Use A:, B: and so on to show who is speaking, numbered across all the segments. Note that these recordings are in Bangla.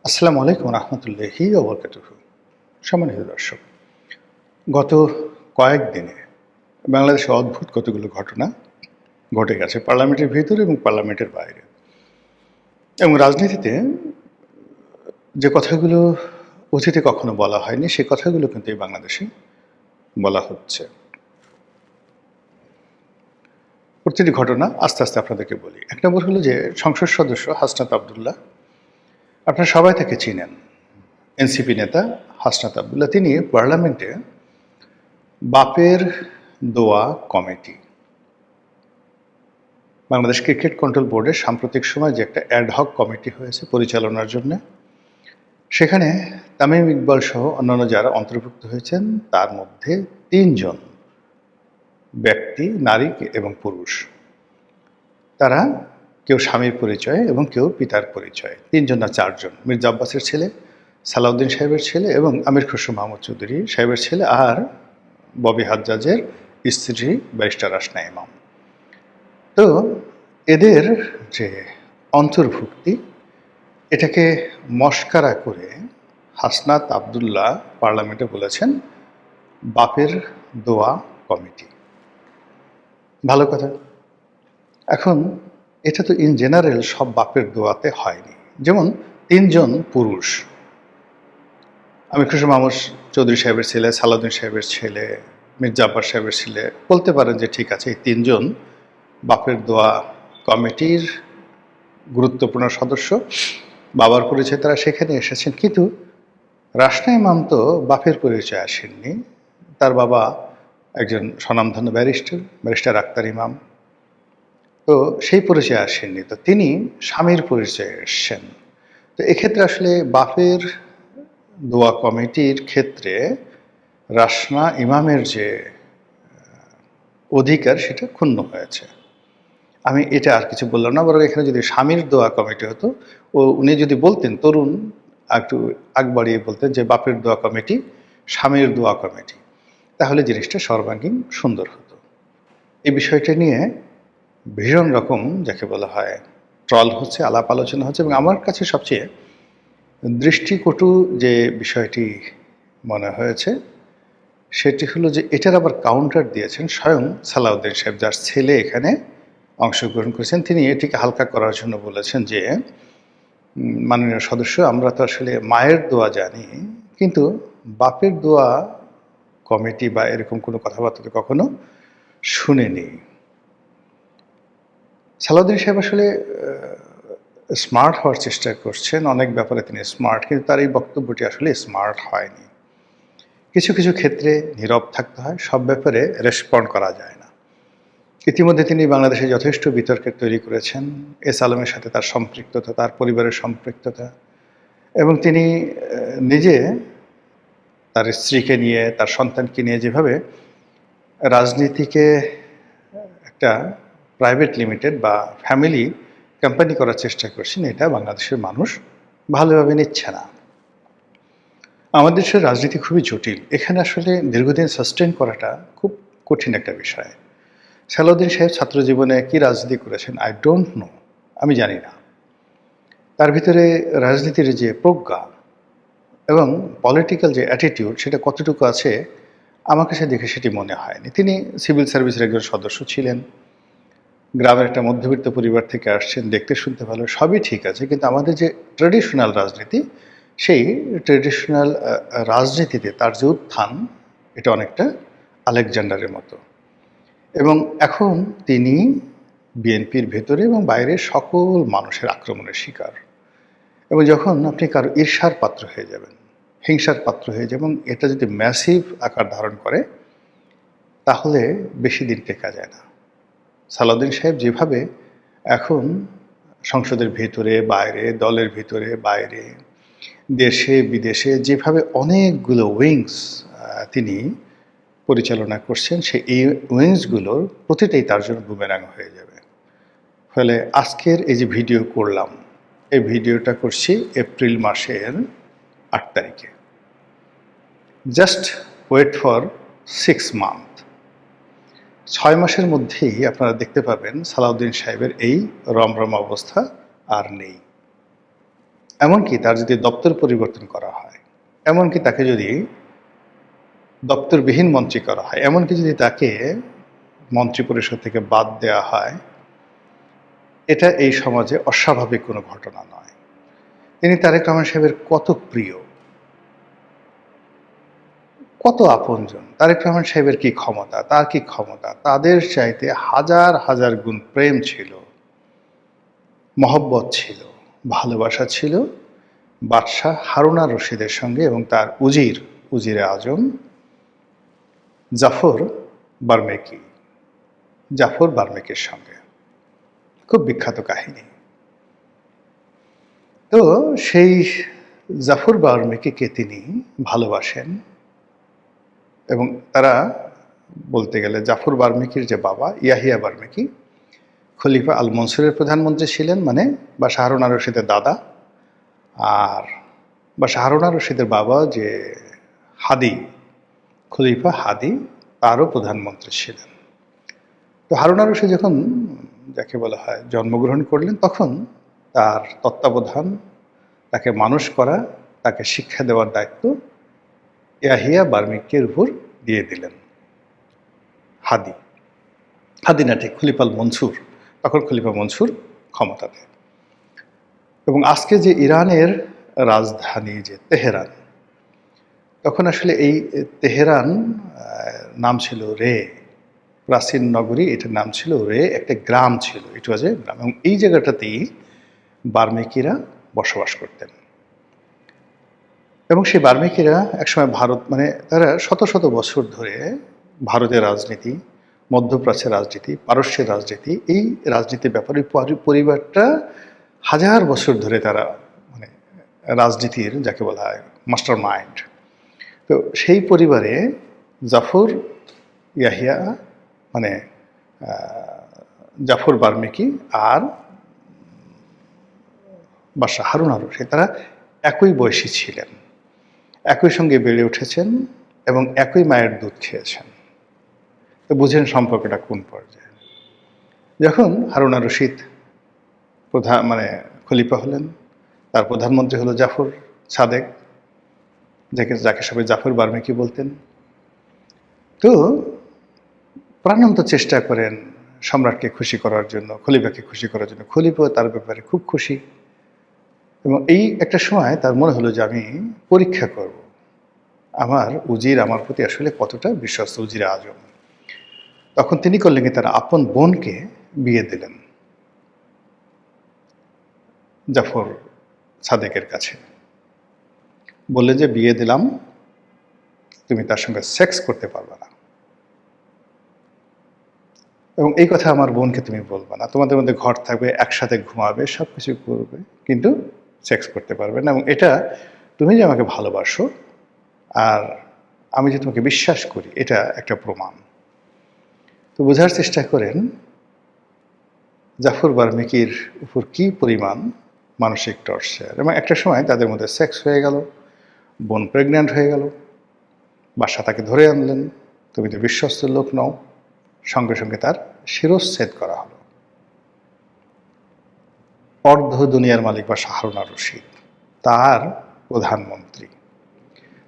A: আসসালামু আলাইকুম রহমতুল্লাহি ওয়া বারাকাতুহু। সম্মানিত দর্শক, গত কয়েকদিনে বাংলাদেশে অদ্ভুত কতগুলো ঘটনা ঘটে গেছে পার্লামেন্টের ভিতরে এবং পার্লামেন্টের বাইরে। এবং রাজনীতিতে যে কথাগুলো অতীতে কখনো বলা হয়নি, সে কথাগুলো কিন্তু এই বাংলাদেশে বলা হচ্ছে। প্রতিটি ঘটনা আস্তে আস্তে আপনাদেরকে বলি। এক নম্বর হলো যে সংসদ সদস্য হাসনাত আবদুল্লাহ, আপনারা সবাই তাকে চিনেন। এনসিপি নেতা হাসনাত আবদুল্লাহ, তিনি পার্লামেন্টে বাপের দোয়া কমিটি, বাংলাদেশ ক্রিকেট কন্ট্রোল বোর্ডের সাম্প্রতিক সময় যে একটা অ্যাডহক কমিটি হয়েছে পরিচালনার জন্য, সেখানে তামিম ইকবাল সহ অন্যান্য যারা অন্তর্ভুক্ত হয়েছেন তার মধ্যে ৩ জন ব্যক্তি, নারী এবং পুরুষ, তারা কেউ স্বামীর পরিচয় এবং কেউ পিতার পরিচয়। ৩ জন না ৪ জন, মির্জা আব্বাসের ছেলে, সালাউদ্দিন সাহেবের ছেলে এবং আমির খসরু মাহমুদ চৌধুরী সাহেবের ছেলে, আর ববি হাজ্জাজের স্ত্রী ব্যারিস্টার রাসনা ইমাম। তো এদের যে অন্তর্ভুক্তি, এটাকে মশকারা করে হাসনাত আবদুল্লাহ পার্লামেন্টে বলেছেন বাপের দোয়া কমিটি। ভালো কথা। এখন এটা তো ইন জেনারেল সব বাপের দোয়াতে হয়নি। যেমন ৩ জন পুরুষ, আমির খসরু মাহমুদ চৌধুরী সাহেবের ছেলে, সালাউদ্দিন সাহেবের ছেলে, মির্জা আব্বাস সাহেবের ছেলে, বলতে পারেন যে ঠিক আছে, এই ৩ জন বাপের দোয়া কমিটির গুরুত্বপূর্ণ সদস্য, বাবার পরিচয় তারা সেখানে এসেছেন। কিন্তু রাসনা ইমাম তো বাপের পরিচয় আসেননি। তার বাবা একজন স্বনামধন্য ব্যারিস্টার আক্তার ইমাম, তো সেই পরিচয় আসেননি। তো তিনি স্বামীর পরিচয়ে এসছেন। তো এক্ষেত্রে আসলে বাপের দোয়া কমিটির ক্ষেত্রে রাসনা ইমামের যে অধিকার, সেটা ক্ষুণ্ণ হয়েছে। আমি এটা আর কিছু বললাম না, বরং এখানে যদি স্বামীর দোয়া কমিটি হতো, উনি যদি বলতেন, তরুণ একটু আগ বাড়িয়ে বলতেন যে বাপের দোয়া কমিটি, স্বামীর দোয়া কমিটি, তাহলে জিনিসটা সর্বাঙ্গীন সুন্দর হতো। এই বিষয়টা নিয়ে ভীষণ রকম যাকে বলা হয় ট্রল হচ্ছে, আলাপ আলোচনা হচ্ছে, এবং আমার কাছে সবচেয়ে দৃষ্টিকটু যে বিষয়টি মনে হয়েছে সেটি হলো যে এটার আবার কাউন্টার দিয়েছেন স্বয়ং সালাউদ্দিন সাহেব, যার ছেলে এখানে অংশগ্রহণ করেছেন। তিনি এটিকে হালকা করার জন্য বলেছেন যে মাননীয় সদস্য, আমরা তো আসলে মায়ের দোয়া জানি, কিন্তু বাপের দোয়া কমিটি বা এরকম কোনো কথাবার্তা তো কখনো শুনিনি। সালাউদ্দিন সাহেব আসলে স্মার্ট হওয়ার চেষ্টা করছেন, অনেক ব্যাপারে তিনি স্মার্ট, কিন্তু তার এই বক্তব্যটি আসলে স্মার্ট হয়নি। কিছু কিছু ক্ষেত্রে নীরব থাকতে হয়, সব ব্যাপারে রেসপন্ড করা যায় না। ইতিমধ্যে তিনি বাংলাদেশে যথেষ্ট বিতর্কের তৈরি করেছেন এস আলমের সাথে তার সম্পৃক্ততা, তার পরিবারের সম্পৃক্ততা, এবং তিনি নিজে তার স্ত্রীকে নিয়ে, তার সন্তানকে নিয়ে যেভাবে রাজনীতিকে একটা প্রাইভেট লিমিটেড বা ফ্যামিলি কোম্পানি করার চেষ্টা করছেন, এটা বাংলাদেশের মানুষ ভালোভাবে নিচ্ছে না। আমাদের দেশের রাজনীতি খুবই জটিল, এখানে আসলে দীর্ঘদিন সাস্টেন করাটা খুব কঠিন একটা বিষয়। সালাউদ্দিন সাহেব ছাত্র জীবনে কী রাজনীতি করেছেন আই ডোন্ট নো, আমি জানি না। তার ভিতরে রাজনীতির যে প্রজ্ঞা এবং পলিটিক্যাল যে অ্যাটিটিউড, সেটা কতটুকু আছে আমার কাছে দেখে সেটি মনে হয়নি। তিনি সিভিল সার্ভিসের একজন সদস্য ছিলেন, গ্রামের একটা মধ্যবিত্ত পরিবার থেকে আসছেন, দেখতে শুনতে ভালো, সবই ঠিক আছে, কিন্তু আমাদের যে ট্র্যাডিশনাল রাজনীতি, সেই ট্র্যাডিশনাল রাজনীতিতে তার যে উত্থান, এটা অনেকটা আলেকজান্ডারের মতো। এবং এখন তিনি বিএনপির ভেতরে এবং বাইরে সকল মানুষের আক্রমণের শিকার। এবং যখন আপনি কারো ঈর্ষার পাত্র হয়ে যাবেন, হিংসার পাত্র হয়ে যাবেন, এটা যদি ম্যাসিভ আকার ধারণ করে, তাহলে বেশি দিন টেকা যায় না। সালাউদ্দিন সাহেব যেভাবে এখন সংসদের ভেতরে বাইরে, দলের ভিতরে বাইরে, দেশে বিদেশে যেভাবে অনেকগুলো উইংস তিনি পরিচালনা করছেন, এই উইংসগুলোর প্রতিটাই তার জন্য বুমেরাং হয়ে যাবে। ফলে আজকের এই যে ভিডিও করলাম, এই ভিডিওটা করছি এপ্রিল মাসের ৮ তারিখে। জাস্ট ওয়েট ফর 6 মান্থ, 6 মাসের মধ্যেই আপনারা দেখতে পাবেন সালাউদ্দিন সাহেবের এই রমরমা অবস্থা আর নেই। এমনকি তার যদি দপ্তর পরিবর্তন করা হয়, এমনকি তাকে যদি দপ্তরবিহীন মন্ত্রী করা হয়, এমনকি যদি তাকে মন্ত্রিপরিষদ থেকে বাদ দেওয়া হয়, এটা এই সমাজে অস্বাভাবিক কোনো ঘটনা নয়। তিনি তারেক রহমান সাহেবের কত প্রিয়, কত আপনজন। তারেক রহমান সাহেবের কি ক্ষমতা, তার কি ক্ষমতা, তাদের চাইতে হাজার হাজার গুণ প্রেম ছিল, মহব্বত ছিল, ভালোবাসা ছিল বাদশাহ হারুন আর রশিদের সঙ্গে এবং তার উজিরে আজম জাফর বার্মেকির সঙ্গে। খুব বিখ্যাত কাহিনী। তো সেই জাফর বার্মেকিকে তিনি ভালোবাসেন এবং তারা বলতে গেলে জাফর বার্মেকির যে বাবা ইয়াহিয়া বার্মেকি খলিফা আল মনসুরের প্রধানমন্ত্রী ছিলেন, মানে বাদশাহ হারুন আর রশিদের দাদা। আর বাদশাহ হারুন আর রশিদের বাবা যে খলিফা হাদি, তারও প্রধানমন্ত্রী ছিলেন। তো হারুন আর রশিদ যখন যাকে বলা হয় জন্মগ্রহণ করলেন, তখন তার তত্ত্বাবধান, তাকে মানুষ করা, তাকে শিক্ষা দেওয়ার দায়িত্ব ইয়াহিয়া বার্মেকির উপর দিয়ে দিলেন হাদি না ঠিক খলিফা আল মনসুর। তখন খলিফা মনসুর ক্ষমতাতে। এবং আজকে যে ইরানের রাজধানী যে তেহরান, তখন আসলে এই তেহরান নাম ছিল রে, প্রাচীন নগরী, এটার নাম ছিল রে, একটা গ্রাম ছিল, ইট ওয়াজ এ গ্রাম। এবং এই জায়গাটাতেই বার্মেকিরা বসবাস করতেন। এবং সেই বার্মেকিরা একসময় মানে তারা শত শত বছর ধরে ভারতের রাজনীতি, মধ্যপ্রাচ্যের রাজনীতি, পারস্যের রাজনীতি, এই রাজনীতির ব্যাপারে পরিবারটা হাজার বছর ধরে তারা মানে রাজনীতির যাকে বলা হয় মাস্টার মাইন্ড। তো সেই পরিবারে জাফর ইয়াহিয়া মানে জাফর বার্মেকি আর বাদশাহ হারুন আর রশিদ তারা একই বয়সী ছিলেন, একই সঙ্গে বেড়ে উঠেছেন এবং একই মায়ের দুধ খেয়েছেন। তো বুঝেন সম্পর্কটা কোন পর্যায়ে। যখন হারুন আর রশিদ খলিফা হলেন, তার প্রধানমন্ত্রী হলো জাফর সাদেক, যাকে সবাই জাফর বার্মেকি বলতেন। তো প্রাণান্ত চেষ্টা করেন সম্রাটকে খুশি করার জন্য, খলিফাকে খুশি করার জন্য। খলিফা তার ব্যাপারে খুব খুশি এবং এই একটা সময় তার মনে হলো যে আমি পরীক্ষা করব আমার আমার প্রতি আসলে কতটা বিশ্বস্ত উজিরে আজম। তখন তিনি করলেন কি, তার আপন বোনকে বিয়ে দিলেন জাফর সাদেকের কাছে। বললেন যে বিয়ে দিলাম, তুমি তার সঙ্গে সেক্স করতে পারবে না, এবং এই কথা আমার বোনকে তুমি বলবে না। তোমাদের মধ্যে ঘর থাকবে, একসাথে ঘুমাবে, সব কিছু করবে, কিন্তু সেক্স করতে পারবে না। এবং এটা তুমি যে আমাকে ভালোবাসো আর আমি যে তোমাকে বিশ্বাস করি, এটা একটা প্রমাণ। তো বোঝার চেষ্টা করেন জাফর বার্মেকির উপর কি পরিমাণ মানসিক টর্চার। এবং একটা সময় তাদের মধ্যে সেক্স হয়ে গেল, বোন প্রেগন্যান্ট হয়ে গেল, বাদশা তাকে ধরে আনলেন, তুমি তো বিশ্বস্ত লোক নও। সঙ্গে সঙ্গে তার শিরচ্ছেদ করা হলো। অর্ধ দুনিয়ার মালিক বাদশা হারুন আর রশিদ, তার প্রধানমন্ত্রী।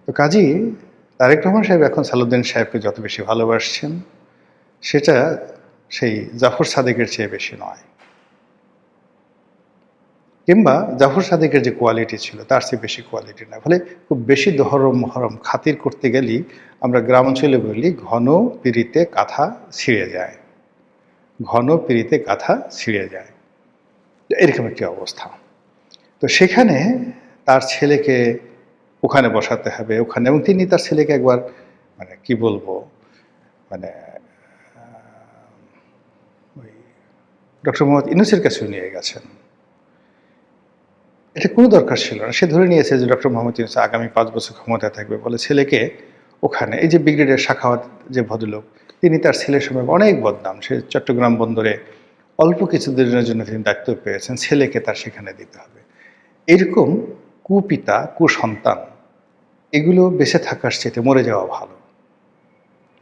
A: তো কাজী তারেক রহমান সাহেব এখন সালাউদ্দিন সাহেবকে যত বেশি ভালোবাসছেন, সেটা সেই জাফর সাদেকের চেয়ে বেশি নয়, কিংবা জাফর সাদেকের যে কোয়ালিটি ছিল তার চেয়ে বেশি কোয়ালিটি না। ফলে খুব বেশি দহরম মহরম খাতির করতে গেলেই আমরা গ্রাম অঞ্চলে বলি ঘন পিড়িতে কাঁথা ছিঁড়ে যায়, ঘন পিড়িতে কাঁথা ছিঁড়ে যায়, এরকম একটি অবস্থা। তো সেখানে তার ছেলেকে ওখানে বসাতে হবে ওখানে, এবং তিনি তার ছেলেকে একবার মানে কি বলবো মানে ওই ডক্টর মোহাম্মদ ইউনূসের কাছেও নিয়ে গেছেন। এটা কোনো দরকার ছিল না। সে ধরে নিয়েছে যে ডক্টর মোহাম্মদ ইউনূস আগামী 5 বছর ক্ষমতায় থাকবে বলে ছেলেকে ওখানে, এই যে ব্রিগেডিয়ার সাখাওয়াত যে ভদ্রলোক, তিনি তার ছেলের সময় অনেক বদনাম, সে চট্টগ্রাম বন্দরে অল্প কিছু দিনের জন্য তিনি দায়িত্ব পেয়েছেন, ছেলেকে তার সেখানে দিতে হবে। এরকম কুপিতা কুসন্তান এগুলো বেঁচে থাকার চেয়ে মরে যাওয়া ভালো।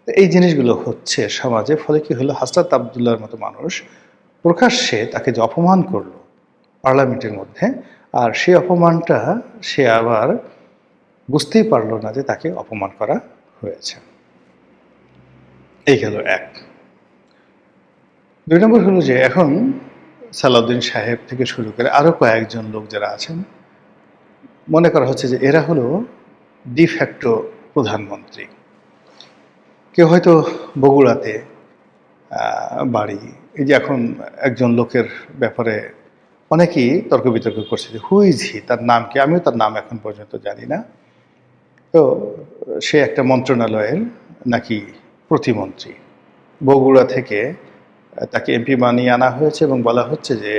A: এই জিনিসগুলো হচ্ছে সমাজে। ফলে কি হলো, হাসরাত আবদুল্লাহর মতো মানুষ প্রকাশ্যে তাকে যে অপমান করলো পার্লামেন্টের মধ্যে, আর সেই অপমানটা সে আবার বুঝতেই পারল না যে তাকে অপমান করা হয়েছে। এই গেল এক। ২ নম্বর হলো যে এখন সালাউদ্দিন সাহেব থেকে শুরু করে আরও কয়েকজন লোক যারা আছেন, মনে করা হচ্ছে যে এরা হলো ডিফ্যাক্টো প্রধানমন্ত্রী। কেউ হয়তো বগুড়াতে বাড়ি। এই যে এখন একজন লোকের ব্যাপারে অনেকেই তর্ক বিতর্ক করছে যে হু ইজ হি, তার নাম কি? আমিও তার নাম এখন পর্যন্ত জানি না। তো সে একটা মন্ত্রণালয়ের নাকি প্রতিমন্ত্রী। বগুড়া থেকে তাকে এমপি বানিয়ে আনা হয়েছে এবং বলা হচ্ছে যে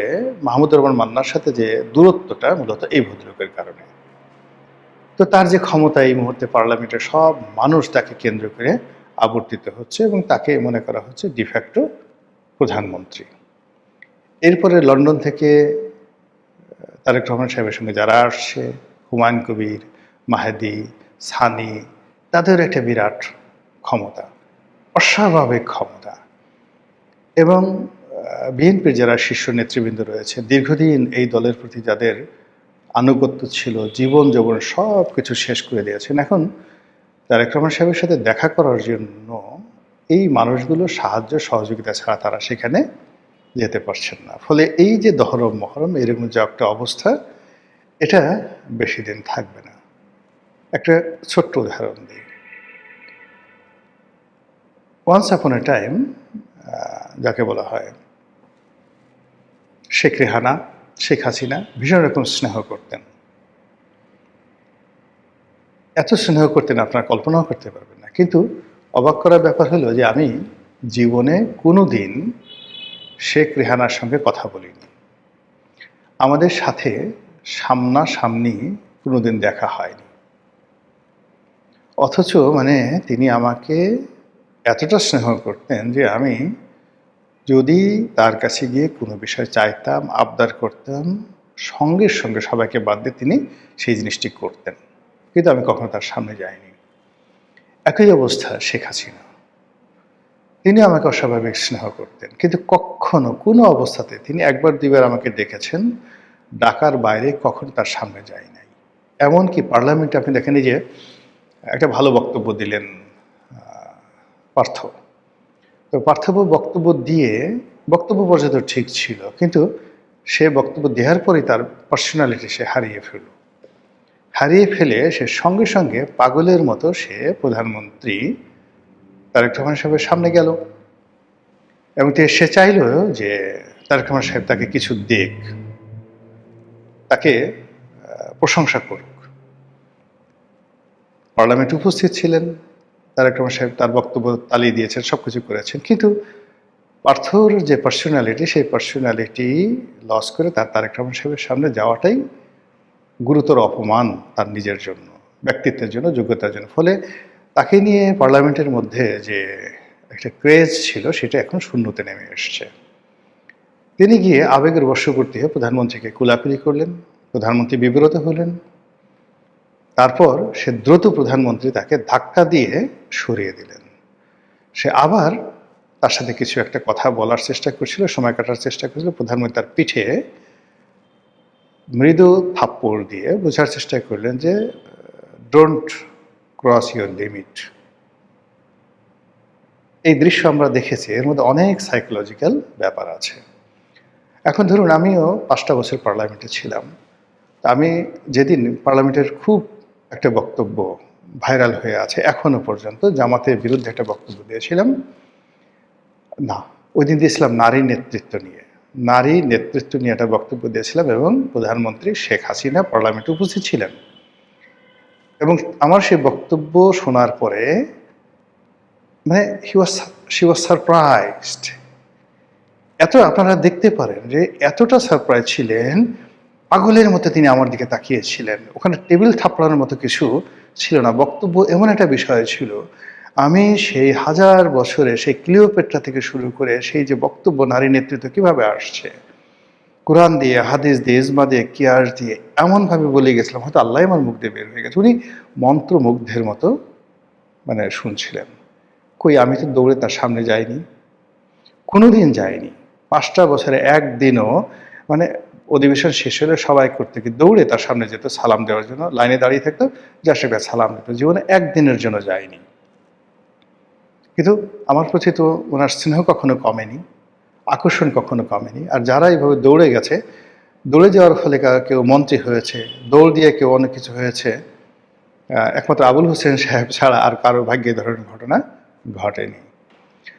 A: মাহমুদুর রহমান মান্নার সাথে যে দূরত্বটা মূলত এই ভদ্রলোকের কারণে। তো তার যে ক্ষমতা এই মুহূর্তে পার্লামেন্টের সব মানুষ তাকে কেন্দ্র করে আবর্তিত হচ্ছে এবং তাকে মনে করা হচ্ছে ডিফ্যাক্টো প্রধানমন্ত্রী। এরপরে লন্ডন থেকে তারেক রহমান সাহেবের সঙ্গে যারা আসছে, হুমায়ুন কবির, মাহেদী, সানি, তাদের একটা বিরাট ক্ষমতা, অস্বাভাবিক ক্ষমতা। এবং বিএনপির যারা শীর্ষ নেতৃবৃন্দ রয়েছে, দীর্ঘদিন এই দলের প্রতি যাদের আনুগত্য ছিল, জীবন যৌবন সব কিছু শেষ করে দিয়েছেন। এখন তারেক রহমান সাহেবের সাথে দেখা করার জন্য এই মানুষগুলো সাহায্য সহযোগিতা ছাড়া তারা সেখানে যেতে পারছেন না। ফলে এই যে দহরম মহরম এরকম যে একটা অবস্থা, এটা বেশি দিন থাকবে না। একটা ছোট্ট উদাহরণ দিই। ওয়ান্স আপন এ টাইম যাকে বলা হয় শেখ রেহানা, শেখ হাসিনা ভীষণ রকম স্নেহ করতেন। এত স্নেহ করতেন আপনারা কল্পনাও করতে পারবেন না। কিন্তু অবাক করার ব্যাপার হলো যে আমি জীবনে কোনো দিন শেখ রেহানার সঙ্গে কথা বলিনি। আমাদের সাথে সামনাসামনি কোনোদিন দেখা হয়নি। অথচ মানে তিনি আমাকে এতটা স্নেহ করতেন যে আমি যদি তার কাছে গিয়ে কোনো বিষয় চাইতাম, আবদার করতাম, সঙ্গে সঙ্গে সবাইকে বাদ দিয়ে তিনি সেই জিনিসটি করতেন। কিন্তু আমি কখনো তার সামনে যাইনি। একই অবস্থা শেখ হাসিনা। তিনি আমাকে অস্বাভাবিক স্নেহ করতেন, কিন্তু কখনো কোনো অবস্থাতে তিনি একবার দুইবার আমাকে ডেকেছেন, ডাকার বাইরে কখনো তার সামনে যায় নাই। এমনকি পার্লামেন্টে আপনি দেখেন যে একটা ভালো বক্তব্য দিলেন পার্থ। তো পার্থবাবু বক্তব্য দিয়ে বক্তব্য পর্যন্ত ঠিক ছিল, কিন্তু সে বক্তব্য দেওয়ার পরেই তার পার্সোনালিটি সে হারিয়ে ফেলে সে সঙ্গে সঙ্গে পাগলের মতো সে প্রধানমন্ত্রী তারেক রহমান সাহেবের সামনে গেল এবং সে চাইল যে তারেক রহমান সাহেব তাকে কিছু দেখ, তাকে প্রশংসা করুক। পার্লামেন্টে উপস্থিত ছিলেন, তারেক রহমান সাহেব তার বক্তব্য তালিয়ে দিয়েছেন, সব কিছু করেছেন, কিন্তু পার্থর যে পার্সোনালিটি, সেই পার্সোনালিটি লস করে তারেক রহমান সাহেবের সামনে যাওয়াটাই গুরুতর অপমান তার নিজের জন্য, ব্যক্তিত্বের জন্য, যোগ্যতার জন্য। ফলে তাকে নিয়ে পার্লামেন্টের মধ্যে যে একটা ক্রেজ ছিল সেটা এখন শূন্যতে নেমে এসছে। তিনি গিয়ে আবেগের বশবর্তী হয়ে প্রধানমন্ত্রীকে কুলাকুলি করলেন, প্রধানমন্ত্রী বিব্রত হলেন। তারপর সে দ্রুত প্রধানমন্ত্রী তাকে ধাক্কা দিয়ে সরিয়ে দিলেন। সে আবার তার সাথে কিছু একটা কথা বলার চেষ্টা করছিল, সময় কাটার চেষ্টা করছিল। প্রধানমন্ত্রী তার পিঠে মৃদু থাপ্পড় দিয়ে বোঝার চেষ্টা করলেন যে ডোন্ট ক্রস ইউর লিমিট। এই দৃশ্য আমরা দেখেছি, এর মধ্যে অনেক সাইকোলজিক্যাল ব্যাপার আছে। এখন ধরুন আমিও 5টা বছর পার্লামেন্টে ছিলাম। আমি যেদিন পার্লামেন্টের খুব একটা বক্তব্য ভাইরাল হয়ে আছে এখনো পর্যন্ত, জামাতের বিরুদ্ধে একটা বক্তব্য দিয়েছিলাম, না ওই দিন দিয়েছিলাম নারী নেতৃত্ব নিয়ে একটা বক্তব্য দিয়েছিলাম এবং প্রধানমন্ত্রী শেখ হাসিনা পার্লামেন্টে উপস্থিত ছিলেন। এবং আমার সেই বক্তব্য শোনার পরে মানে শি ওয়াজ সারপ্রাইজড। এত আপনারা দেখতে পারেন যে এতটা সারপ্রাইজ ছিলেন, পাগলের মতো তিনি আমার দিকে তাকিয়েছিলেন। ওখানে টেবিল থাপড়ানোর মতো কিছু ছিল না। বক্তব্য এমন একটা বিষয় ছিল, আমি সেই হাজার বছরে সেই ক্লিওপেট্রা থেকে শুরু করে সেই যে বক্তব্য নারী নেতৃত্ব কিভাবে আসছে, কোরআন দিয়ে, হাদিস দিয়ে, ইজমা দিয়ে, কিয়াস দিয়ে এমনভাবে বলে গেছিলাম, হয়তো আল্লাহ আমার মুখ দিয়ে বের হয়ে গেছে। উনি মন্ত্রমুগ্ধের মতো মানে শুনছিলেন। কই আমি তো দৌড়ে তার সামনে যাইনি, কোনোদিন যাইনি। 5টা বছরে একদিনও মানে অধিবেশন শেষ হলে সবাই করতে কি দৌড়ে তার সামনে যেত সালাম দেওয়ার জন্য, লাইনে দাঁড়িয়ে থাকতো, যার সঙ্গে সালাম দিত। জীবনে একদিনের জন্য যায়নি। কিন্তু আমার প্রতি তো ওনার স্নেহ কখনো কমেনি, আকর্ষণ কখনো কমেনি। আর যারা এইভাবে দৌড়ে গেছে, দৌড়ে যাওয়ার ফলে কেউ মন্ত্রী হয়েছে, দৌড় দিয়ে কেউ অনেক কিছু হয়েছে, একমাত্র আবুল হোসেন সাহেব ছাড়া আর কারো ভাগ্যে এই ধরনের ঘটনা ঘটেনি।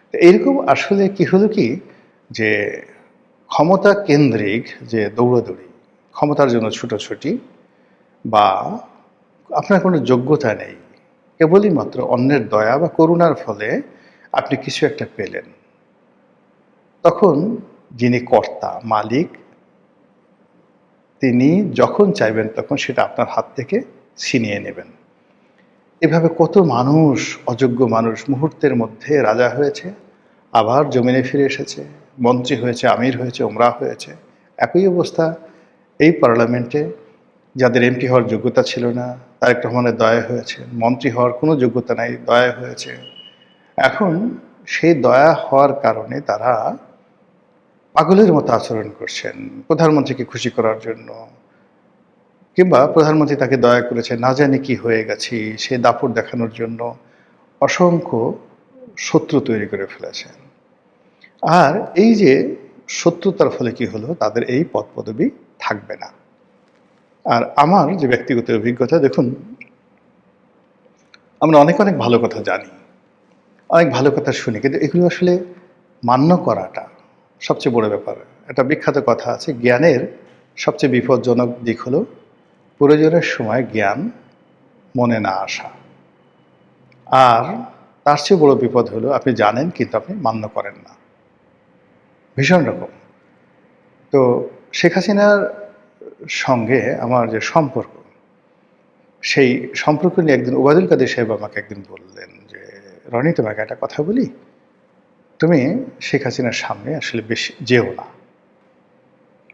A: তো এইরকম আসলে কি হলো কি, যে ক্ষমতা কেন্দ্রিক যে দৌড়াদৌড়ি, ক্ষমতার জন্য ছুটোছুটি, বা আপনার কোনো যোগ্যতা নেই, কেবলই মাত্র অন্যের দয়া বা করুণার ফলে আপনি কিছু একটা পেলেন, তখন যিনি কর্তা মালিক, তিনি যখন চাইবেন তখন সেটা আপনার হাত থেকে ছিনিয়ে নেবেন। এভাবে কত মানুষ, অযোগ্য মানুষ মুহূর্তের মধ্যে রাজা হয়েছে, আবার জমিনে ফিরে এসেছে, মন্ত্রী হয়েছে, আমির হয়েছে, ওমরা হয়েছে। একই অবস্থা এই পার্লামেন্টে যাদের এমপি হওয়ার যোগ্যতা ছিল না, তারেক রহমানের দয়া হয়েছে, মন্ত্রী হওয়ার কোনো যোগ্যতা নাই, দয়া হয়েছে। এখন সেই দয়া হওয়ার কারণে তারা পাগলের মতো আচরণ করছেন প্রধানমন্ত্রীকে খুশি করার জন্য, কিংবা প্রধানমন্ত্রী তাকে দয়া করেছে, না জানি কি হয়ে গেছি সে দাপট দেখানোর জন্য অসংখ্য শত্রু তৈরি করে ফেলেছেন। আর এই যে শত্রুতার ফলে কি হলো, তাদের এই পদ পদবি থাকবে না। আর আমার যে ব্যক্তিগত অভিজ্ঞতা, দেখুন, আমরা অনেক অনেক ভালো কথা জানি, অনেক ভালো কথা শুনি, কিন্তু এগুলো আসলে মান্য করাটা সবচেয়ে বড় ব্যাপার। একটা বিখ্যাত কথা আছে, জ্ঞানের সবচেয়ে বিপজ্জনক দিক হলো প্রয়োজনের সময় জ্ঞান মনে না আসা। আর তার চেয়ে বড় বিপদ হলো আপনি জানেন কিন্তু আপনি মান্য করেন না। ভীষণ রকম। তো শেখ হাসিনার সঙ্গে আমার যে সম্পর্ক, সেই সম্পর্ক নিয়ে একদিন ওবায়দুল কাদের সাহেব আমাকে একদিন বললেন যে, রনি, তোমাকে একটা কথা বলি, তুমি শেখ হাসিনার সামনে আসলে বেশি যেও না।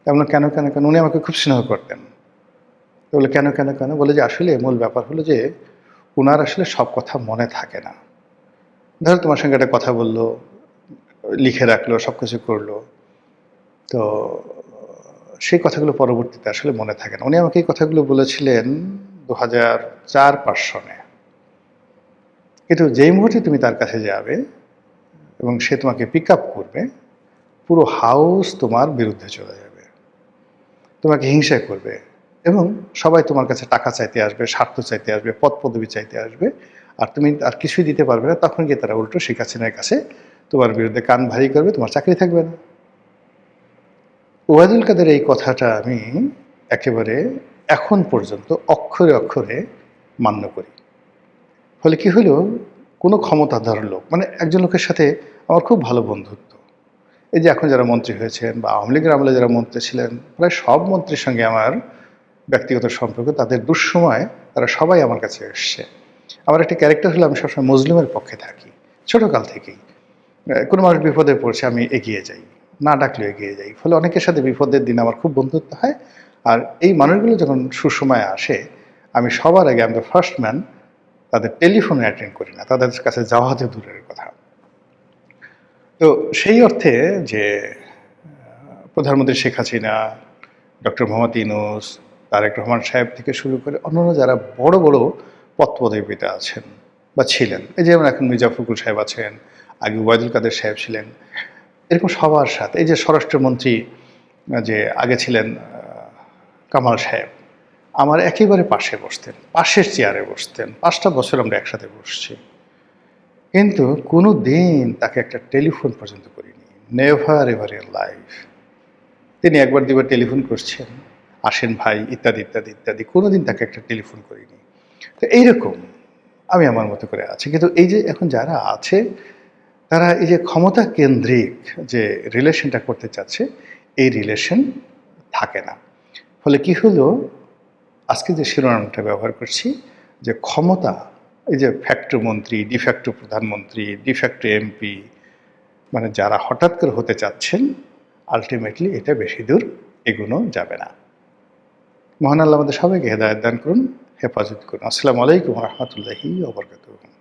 A: তেমন কেন কেন কেন, উনি আমাকে খুব স্নেহ করতেন। বলে কেন কেন কেন, বলে যে আসলে মূল ব্যাপার হলো যে ওনার আসলে সব কথা মনে থাকে না। ধরো তোমার সঙ্গে একটা কথা বললো, লিখে রাখলো, সব কিছু করলো, তো সেই কথাগুলো পরবর্তীতে আসলে মনে থাকে না। উনি আমাকে এই কথাগুলো বলেছিলেন 2004-5 সনে। কিন্তু যেই মুহূর্তে তুমি তার কাছে যাবে এবং সে তোমাকে পিক আপ করবে, পুরো হাউস তোমার বিরুদ্ধে চলে যাবে, তোমাকে হিংসা করবে, এবং সবাই তোমার কাছে টাকা চাইতে আসবে, স্বার্থ চাইতে আসবে, পদ পদবি চাইতে আসবে, আর তুমি আর কিছুই দিতে পারবে না। তখন গিয়ে তারা উল্টো শেখ হাসিনার কাছে তোমার বিরুদ্ধে কান ভারী করবে, তোমার চাকরি থাকবে না। ওবায়দুল কাদের এই কথাটা আমি একেবারে এখন পর্যন্ত অক্ষরে অক্ষরে মান্য করি। ফলে কি হলো, কোনো ক্ষমতাধর লোক, মানে একজন লোকের সাথে আমার খুব ভালো বন্ধুত্ব, এই যে এখন যারা মন্ত্রী হয়েছেন বা আওয়ামী লীগের আমলে যারা মন্ত্রী ছিলেন, প্রায় সব মন্ত্রীর সঙ্গে আমার ব্যক্তিগত সম্পর্ক, তাদের দুঃসময় তারা সবাই আমার কাছে এসছে। আমার একটা ক্যারেক্টার হলো আমি সবসময় মজলুমের পক্ষে থাকি, ছোটোকাল থেকেই। কোনো মানুষ বিপদে পড়ছে আমি এগিয়ে যাই, না ডাকলেও এগিয়ে যাই। ফলে অনেকের সাথে বিপদের দিন আমার খুব বন্ধুত্ব হয়। আর এই মানুষগুলো যখন সুসময়ে আসে, আমি সবার আগে, আমি দ্য ফার্স্ট ম্যান, তাদের টেলিফোনে অ্যাটেন্ড করি না, তাদের কাছে যাওয়া তো দূরের কথা। তো সেই অর্থে যে প্রধানমন্ত্রী শেখ হাসিনা, ডক্টর মোহাম্মদ ইউনূস, তারেক রহমান সাহেব থেকে শুরু করে অন্যান্য যারা বড় বড় পদ পদবিতে আছেন বা ছিলেন, এই যেমন এখন মির্জা ফখরুল সাহেব আছেন, আগে ওবায়দুল কাদের সাহেব ছিলেন, এরকম সবার সাথে, এই যে স্বরাষ্ট্রমন্ত্রী যে আগে ছিলেন কামাল সাহেব, আমার একেবারে পাশে বসতেন, পাশের চেয়ারে বসতেন, 5টা বছর আমরা একসাথে বসছি, কিন্তু কোনো দিন তাকে একটা টেলিফোন পর্যন্ত করিনি। Never ever in life. তিনি একবার দুবার টেলিফোন করছেন, আসেন ভাই, ইত্যাদি ইত্যাদি ইত্যাদি, কোনোদিন তাকে একটা টেলিফোন করিনি। তো এইরকম আমি আমার মতো করে আছি। কিন্তু এই যে এখন যারা আছে, তারা এই যে ক্ষমতা কেন্দ্রিক যে রিলেশনটা করতে চাচ্ছে, এই রিলেশন থাকে না। ফলে কি হলো, আজকে যে শিরোনামটা ব্যবহার করছি, যে ক্ষমতা, এই যে ফ্যাক্টো মন্ত্রী, ডিফ্যাক্টো প্রধানমন্ত্রী, ডিফ্যাক্টো এমপি, মানে যারা হঠাৎ করে হতে চাচ্ছেন, আলটিমেটলি এটা বেশি দূর এগোনো যাবে না। মহান আল্লাহ আমাদের সবাইকে হেদায়েত দান করুন, হেফাজত করুন। আসসালামু আলাইকুম ওয়া রাহমাতুল্লাহি ওয়া বারাকাতুহু।